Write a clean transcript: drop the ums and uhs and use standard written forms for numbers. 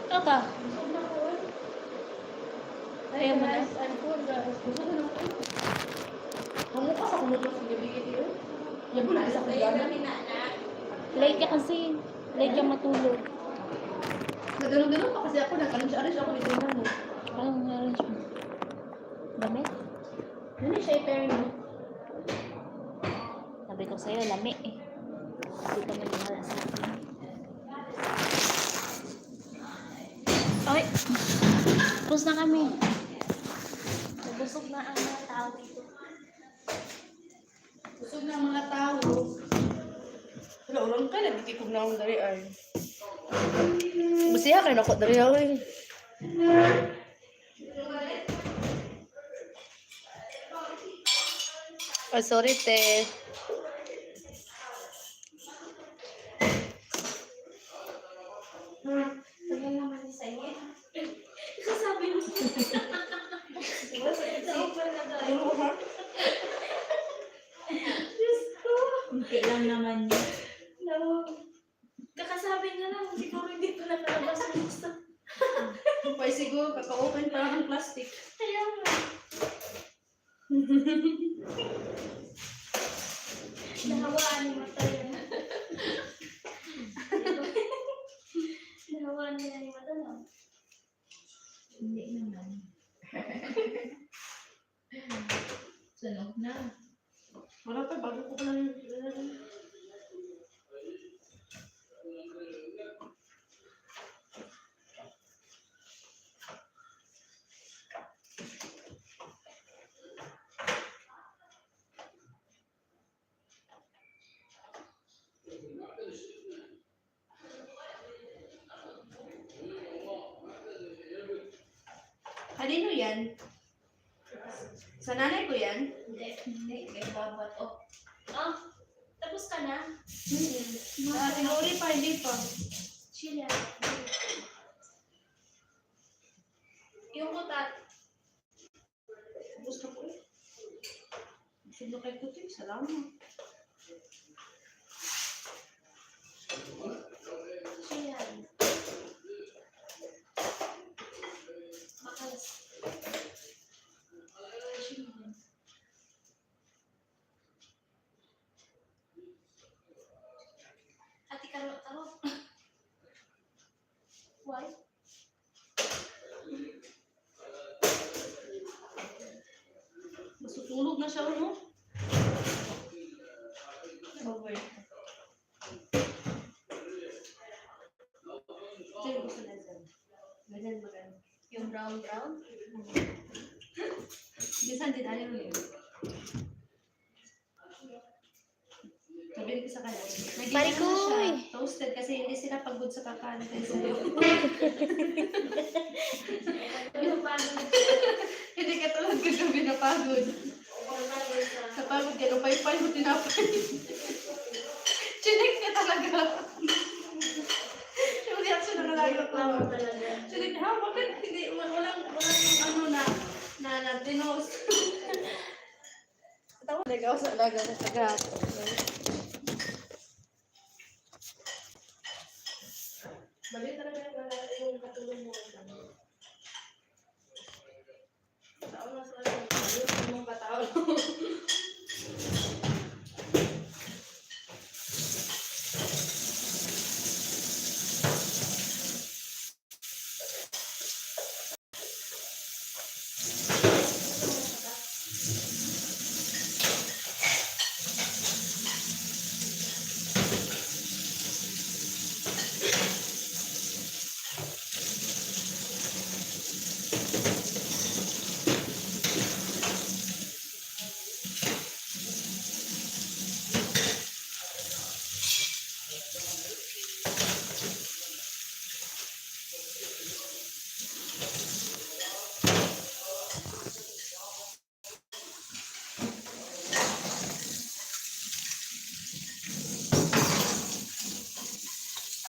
Aka. Ayaw mo na? Kamu pa sa kumutos ng gabi ito. Yan po lang sa kagana. Late ka kasi. Late ka matulog. Nagano'n-ganon pa kasi ako. Nakalansi-alis ako dito na mo. Anong arrange mo? Dami? Ano siya i-pairing mo? Sabi ko sa'yo, lami eh. Hindi ka maniwala sa akin. Okay. Tapos na kami. Nabusog na ang mga tao dito. Busog na ang mga tao. Wala, urang ka. Nagtitikog na akong dari ay. Basiya kayo na ako dari ay. Oh, sorry, te. Tagal naman ni sa'yo. Sasabi mo. Diba sa super na tayo? Diyos ko. Hindi lang naman yun. No. Kakasabi niya lang, siguro hindi pa nakalabas ng gusto. Pwede siguro, kaka-open pa lang ang plastic. Kaya nga. Nahawaan ni mata yun. Nahawaan niya ni mata, no? Hindi naman. Sunog na. Wala pa, bago ko pa lang yung... Kanino yan? Sa nanay ko yan? Hindi. Kaya babat. Oh. Oh, tapos ka na? Tinuri pa, hindi pa. Chill yan. Yung kutat. Tapos na po eh. Gusto na kayo puti, salamat. Chill yan. Makalas. Chill yan. Ati karo. Why? Masutulog na siya, no? Okay. Sino gusto na dyan? Ganyan magano. Yung brown? Bisan din ayaw yun. Sabihin ko sa kanya. Pare ko, siya. Toasted kasi hindi sila pagod sa kakantay sa'yo. yung pagod. Hindi ka tulad kagabi na pagod. Sa pagod ka, lupay-pay mo tinapay. Chinik ka talaga. Yung reaction na nalayo ko. Chinik, ha? Bakit hindi? Walang ano na dinos. Tawa na ikaw sa alaga na tagat. Balik talaga